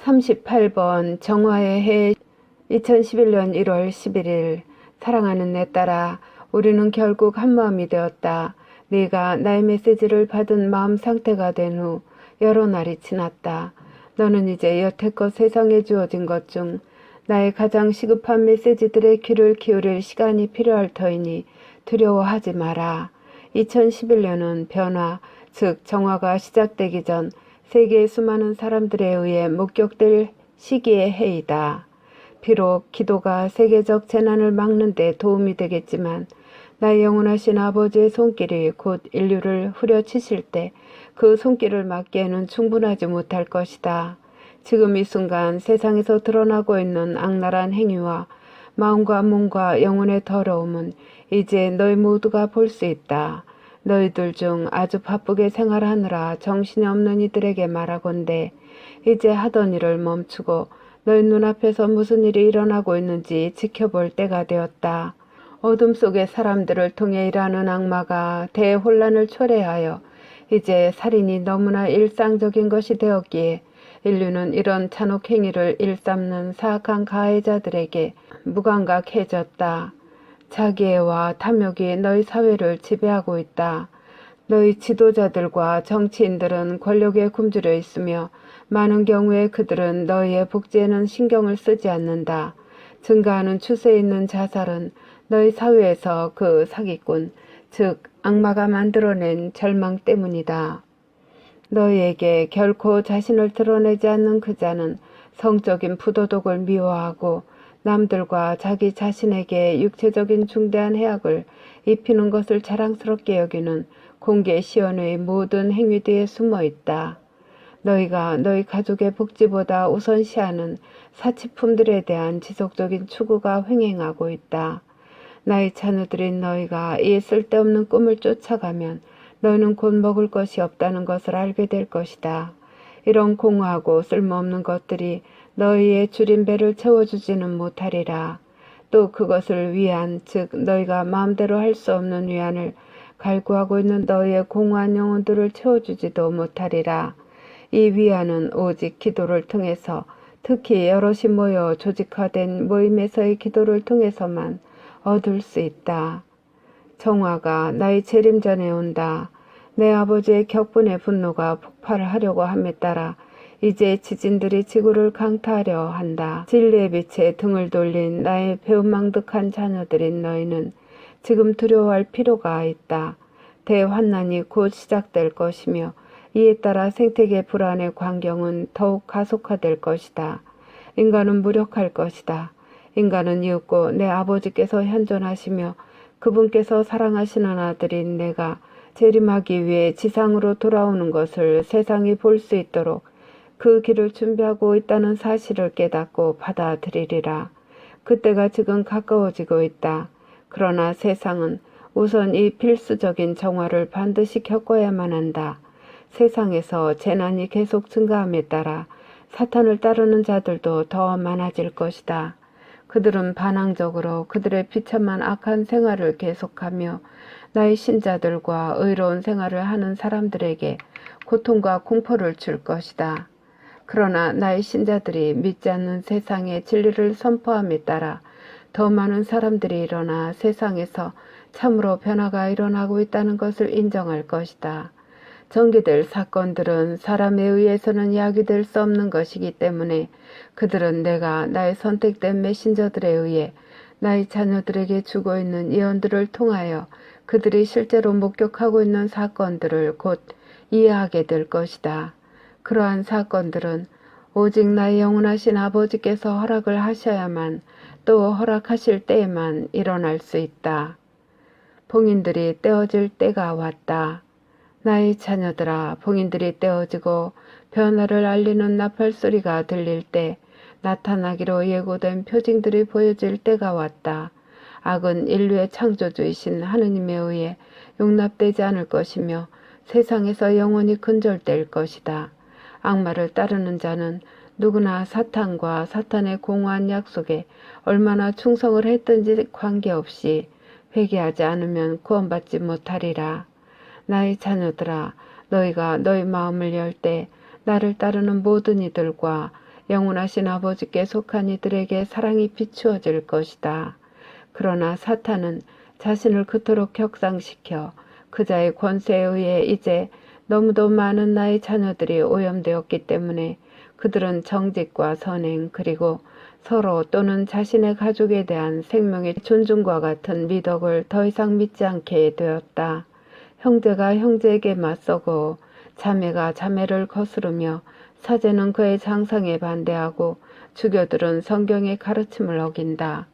38번 정화의 해 2011년 1월 11일. 사랑하는 내 딸아, 우리는 결국 한마음이 되었다. 네가 나의 메시지를 받은 마음 상태가 된 후 여러 날이 지났다. 너는 이제 여태껏 세상에 주어진 것 중 나의 가장 시급한 메시지들의 귀를 기울일 시간이 필요할 터이니 두려워하지 마라. 2011년은 변화, 즉 정화가 시작되기 전 세계의 수많은 사람들에 의해 목격될 시기의 해이다. 비록 기도가 세계적 재난을 막는 데 도움이 되겠지만 나의 영원하신 아버지의 손길이 곧 인류를 후려치실 때 그 손길을 막기에는 충분하지 못할 것이다. 지금 이 순간 세상에서 드러나고 있는 악랄한 행위와 마음과 몸과 영혼의 더러움은 이제 너희 모두가 볼 수 있다. 너희들 중 아주 바쁘게 생활하느라 정신이 없는 이들에게 말하건대 이제 하던 일을 멈추고 너희 눈앞에서 무슨 일이 일어나고 있는지 지켜볼 때가 되었다. 어둠 속의 사람들을 통해 일하는 악마가 대혼란을 초래하여 이제 살인이 너무나 일상적인 것이 되었기에 인류는 이런 잔혹 행위를 일삼는 사악한 가해자들에게 무감각해졌다. 자기애와 탐욕이 너희 사회를 지배하고 있다. 너희 지도자들과 정치인들은 권력에 굶주려 있으며 많은 경우에 그들은 너희의 복지에는 신경을 쓰지 않는다. 증가하는 추세에 있는 자살은 너희 사회에서 그 사기꾼, 즉 악마가 만들어낸 절망 때문이다. 너희에게 결코 자신을 드러내지 않는 그 자는 성적인 부도덕을 미워하고 남들과 자기 자신에게 육체적인 중대한 해악을 입히는 것을 자랑스럽게 여기는 공개 시연의 모든 행위 뒤에 숨어 있다. 너희가 너희 가족의 복지보다 우선시하는 사치품들에 대한 지속적인 추구가 횡행하고 있다. 나의 자녀들인 너희가 이 쓸데없는 꿈을 쫓아가면 너희는 곧 먹을 것이 없다는 것을 알게 될 것이다. 이런 공허하고 쓸모없는 것들이 너희의 줄인 배를 채워주지는 못하리라. 또 그것을 위한, 즉 너희가 마음대로 할 수 없는 위안을 갈구하고 있는 너희의 공허한 영혼들을 채워주지도 못하리라. 이 위안은 오직 기도를 통해서, 특히 여럿이 모여 조직화된 모임에서의 기도를 통해서만 얻을 수 있다. 정화가 나의 재림 전에 온다. 내 아버지의 격분의 분노가 폭발하려고 함에 따라 이제 지진들이 지구를 강타하려 한다. 진리의 빛에 등을 돌린 나의 배은망덕한 자녀들인 너희는 지금 두려워할 필요가 있다. 대환난이 곧 시작될 것이며 이에 따라 생태계 불안의 광경은 더욱 가속화될 것이다. 인간은 무력할 것이다. 인간은 이윽고 내 아버지께서 현존하시며 그분께서 사랑하시는 아들인 내가 재림하기 위해 지상으로 돌아오는 것을 세상이 볼 수 있도록 그 길을 준비하고 있다는 사실을 깨닫고 받아들이리라. 그때가 지금 가까워지고 있다. 그러나 세상은 우선 이 필수적인 정화를 반드시 겪어야만 한다. 세상에서 재난이 계속 증가함에 따라 사탄을 따르는 자들도 더 많아질 것이다. 그들은 반항적으로 그들의 비참한 악한 생활을 계속하며 나의 신자들과 의로운 생활을 하는 사람들에게 고통과 공포를 줄 것이다. 그러나 나의 신자들이 믿지 않는 세상의 진리를 선포함에 따라 더 많은 사람들이 일어나 세상에서 참으로 변화가 일어나고 있다는 것을 인정할 것이다. 전개될 사건들은 사람에 의해서는 야기될 수 없는 것이기 때문에 그들은 내가 나의 선택된 메신저들에 의해 나의 자녀들에게 주고 있는 예언들을 통하여 그들이 실제로 목격하고 있는 사건들을 곧 이해하게 될 것이다. 그러한 사건들은 오직 나의 영원하신 아버지께서 허락을 하셔야만, 또 허락하실 때에만 일어날 수 있다. 봉인들이 떼어질 때가 왔다. 나의 자녀들아, 봉인들이 떼어지고 변화를 알리는 나팔 소리가 들릴 때 나타나기로 예고된 표징들이 보여질 때가 왔다. 악은 인류의 창조주이신 하느님에 의해 용납되지 않을 것이며 세상에서 영원히 근절될 것이다. 악마를 따르는 자는 누구나 사탄과 사탄의 공허한 약속에 얼마나 충성을 했든지 관계없이 회개하지 않으면 구원받지 못하리라. 나의 자녀들아, 너희가 너희 마음을 열 때 나를 따르는 모든 이들과 영원하신 아버지께 속한 이들에게 사랑이 비추어질 것이다. 그러나 사탄은 자신을 그토록 격상시켜 그자의 권세에 의해 이제 너무도 많은 나의 자녀들이 오염되었기 때문에 그들은 정직과 선행 그리고 서로 또는 자신의 가족에 대한 생명의 존중과 같은 미덕을 더 이상 믿지 않게 되었다. 형제가 형제에게 맞서고 자매가 자매를 거스르며 사제는 그의 장상에 반대하고 주교들은 성경의 가르침을 어긴다.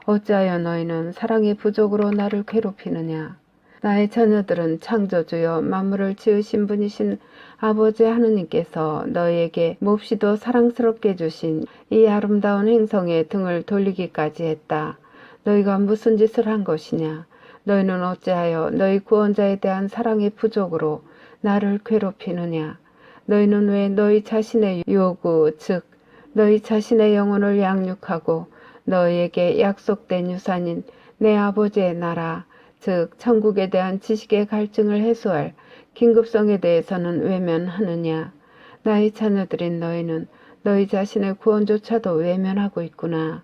어찌하여 너희는 사랑의 부족으로 나를 괴롭히느냐. 나의 자녀들은 창조주여 만물을 지으신 분이신 아버지 하느님께서 너희에게 몹시도 사랑스럽게 주신 이 아름다운 행성에 등을 돌리기까지 했다. 너희가 무슨 짓을 한 것이냐. 너희는 어찌하여 너희 구원자에 대한 사랑의 부족으로 나를 괴롭히느냐. 너희는 왜 너희 자신의 요구 즉 너희 자신의 영혼을 양육하고 너희에게 약속된 유산인 내 아버지의 나라 즉 천국에 대한 지식의 갈증을 해소할 긴급성에 대해서는 외면하느냐. 나의 자녀들인 너희는 너희 자신의 구원조차도 외면하고 있구나.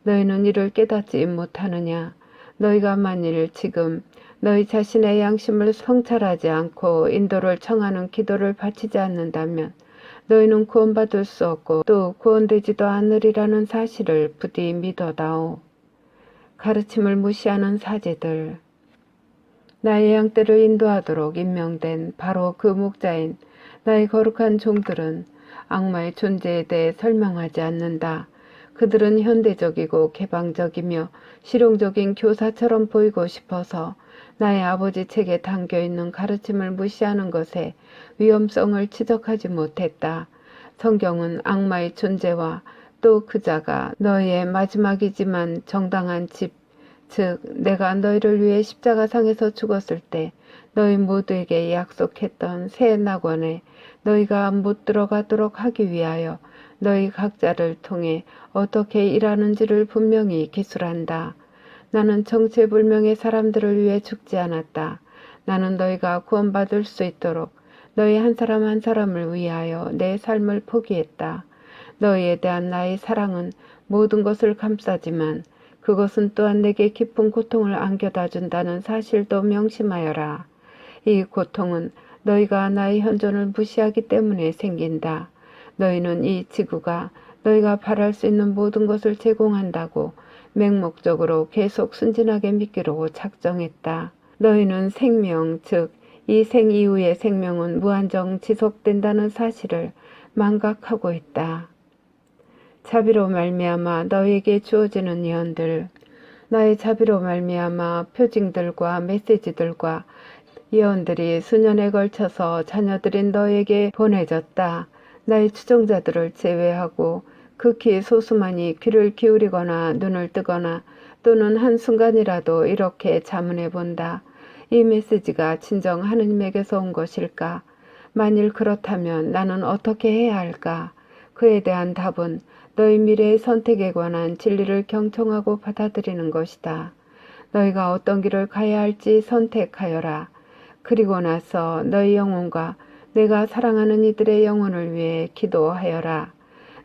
너희는 이를 깨닫지 못하느냐. 너희가 만일 지금 너희 자신의 양심을 성찰하지 않고 인도를 청하는 기도를 바치지 않는다면 너희는 구원받을 수 없고 또 구원되지도 않으리라는 사실을 부디 믿어다오. 가르침을 무시하는 사제들. 나의 양떼를 인도하도록 임명된 바로 그 목자인 나의 거룩한 종들은 악마의 존재에 대해 설명하지 않는다. 그들은 현대적이고 개방적이며 실용적인 교사처럼 보이고 싶어서 나의 아버지 책에 담겨있는 가르침을 무시하는 것에 위험성을 지적하지 못했다. 성경은 악마의 존재와 또 그자가 너희의 마지막이지만 정당한 집, 즉 내가 너희를 위해 십자가상에서 죽었을 때 너희 모두에게 약속했던 새 낙원에 너희가 못 들어가도록 하기 위하여 너희 각자를 통해 어떻게 일하는지를 분명히 기술한다. 나는 정체불명의 사람들을 위해 죽지 않았다. 나는 너희가 구원받을 수 있도록 너희 한 사람 한 사람을 위하여 내 삶을 포기했다. 너희에 대한 나의 사랑은 모든 것을 감싸지만 그것은 또한 내게 깊은 고통을 안겨다 준다는 사실도 명심하여라. 이 고통은 너희가 나의 현존을 무시하기 때문에 생긴다. 너희는 이 지구가 너희가 바랄 수 있는 모든 것을 제공한다고 맹목적으로 계속 순진하게 믿기로 작정했다. 너희는 생명, 즉 이 생 이후의 생명은 무한정 지속된다는 사실을 망각하고 있다. 자비로 말미암아 너희에게 주어지는 예언들. 나의 자비로 말미암아 표징들과 메시지들과 예언들이 수년에 걸쳐서 자녀들인 너희에게 보내졌다. 나의 추종자들을 제외하고 극히 소수만이 귀를 기울이거나 눈을 뜨거나 또는 한순간이라도 이렇게 자문해 본다. 이 메시지가 진정 하느님에게서 온 것일까? 만일 그렇다면 나는 어떻게 해야 할까? 그에 대한 답은 너희 미래의 선택에 관한 진리를 경청하고 받아들이는 것이다. 너희가 어떤 길을 가야 할지 선택하여라. 그리고 나서 너희 영혼과 내가 사랑하는 이들의 영혼을 위해 기도하여라.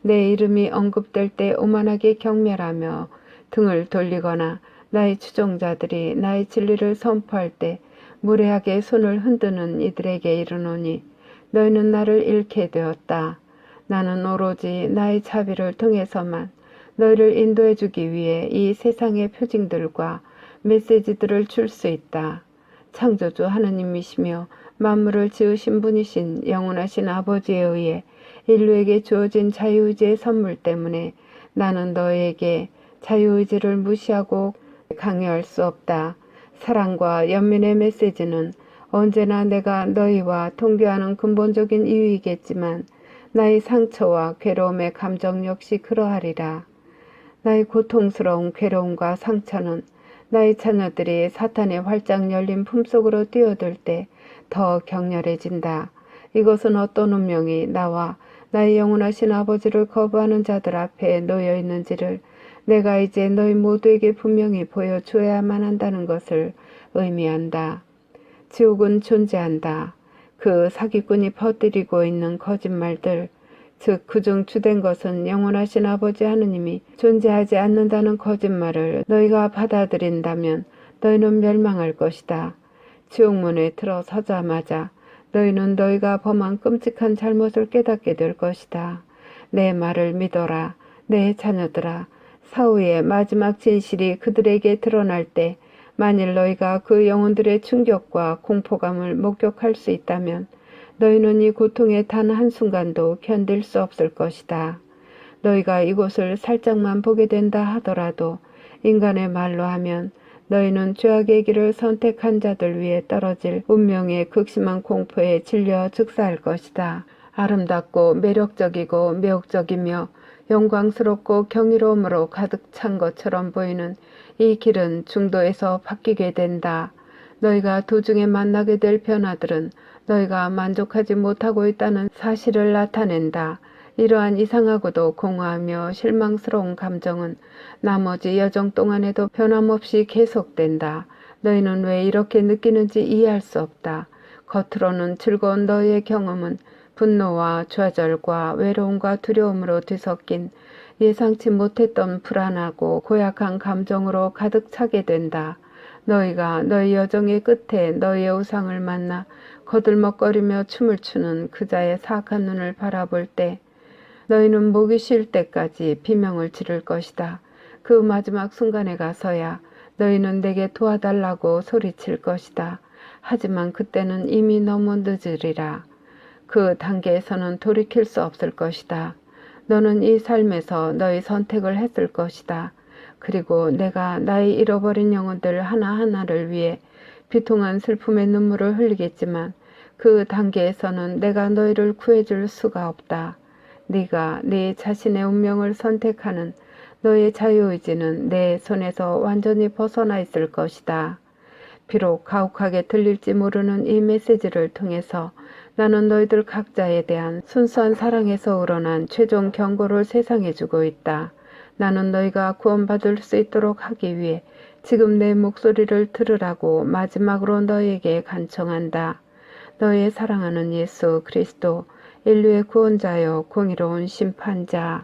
내 이름이 언급될 때 오만하게 경멸하며 등을 돌리거나 나의 추종자들이 나의 진리를 선포할 때 무례하게 손을 흔드는 이들에게 이르노니 너희는 나를 잃게 되었다. 나는 오로지 나의 자비를 통해서만 너희를 인도해 주기 위해 이 세상의 표징들과 메시지들을 줄 수 있다. 창조주 하느님이시며 만물을 지으신 분이신 영원하신 아버지에 의해 인류에게 주어진 자유의지의 선물 때문에 나는 너희에게 자유의지를 무시하고 강요할 수 없다. 사랑과 연민의 메시지는 언제나 내가 너희와 통교하는 근본적인 이유이겠지만 나의 상처와 괴로움의 감정 역시 그러하리라. 나의 고통스러운 괴로움과 상처는 나의 자녀들이 사탄의 활짝 열린 품속으로 뛰어들 때 더 격렬해진다. 이것은 어떤 운명이 나와 나의 영원하신 아버지를 거부하는 자들 앞에 놓여 있는지를 내가 이제 너희 모두에게 분명히 보여줘야만 한다는 것을 의미한다. 지옥은 존재한다. 그 사기꾼이 퍼뜨리고 있는 거짓말들, 즉 그중 주된 것은 영원하신 아버지 하느님이 존재하지 않는다는 거짓말을 너희가 받아들인다면 너희는 멸망할 것이다. 지옥문에 들어서자마자 너희는 너희가 범한 끔찍한 잘못을 깨닫게 될 것이다. 내 말을 믿어라. 내 자녀들아. 사후의 마지막 진실이 그들에게 드러날 때 만일 너희가 그 영혼들의 충격과 공포감을 목격할 수 있다면 너희는 이 고통의 단 한순간도 견딜 수 없을 것이다. 너희가 이곳을 살짝만 보게 된다 하더라도 인간의 말로 하면 너희는 죄악의 길을 선택한 자들 위에 떨어질 운명의 극심한 공포에 질려 즉사할 것이다. 아름답고 매력적이고 매혹적이며 영광스럽고 경이로움으로 가득 찬 것처럼 보이는 이 길은 중도에서 바뀌게 된다. 너희가 도중에 만나게 될 변화들은 너희가 만족하지 못하고 있다는 사실을 나타낸다. 이러한 이상하고도 공허하며 실망스러운 감정은 나머지 여정 동안에도 변함없이 계속된다. 너희는 왜 이렇게 느끼는지 이해할 수 없다. 겉으로는 즐거운 너희의 경험은 분노와 좌절과 외로움과 두려움으로 뒤섞인 예상치 못했던 불안하고 고약한 감정으로 가득 차게 된다. 너희가 너희 여정의 끝에 너희의 우상을 만나 거들먹거리며 춤을 추는 그자의 사악한 눈을 바라볼 때 너희는 목이 쉴 때까지 비명을 지를 것이다. 그 마지막 순간에 가서야 너희는 내게 도와달라고 소리칠 것이다. 하지만 그때는 이미 너무 늦으리라. 그 단계에서는 돌이킬 수 없을 것이다. 너는 이 삶에서 너희 선택을 했을 것이다. 그리고 내가 나의 잃어버린 영혼들 하나하나를 위해 비통한 슬픔의 눈물을 흘리겠지만 그 단계에서는 내가 너희를 구해줄 수가 없다. 네가 네 자신의 운명을 선택하는 너의 자유의지는 내 손에서 완전히 벗어나 있을 것이다. 비록 가혹하게 들릴지 모르는 이 메시지를 통해서 나는 너희들 각자에 대한 순수한 사랑에서 우러난 최종 경고를 세상에 주고 있다. 나는 너희가 구원받을 수 있도록 하기 위해 지금 내 목소리를 들으라고 마지막으로 너희에게 간청한다. 너희의 사랑하는 예수 그리스도, 인류의 구원자여 공의로운 심판자.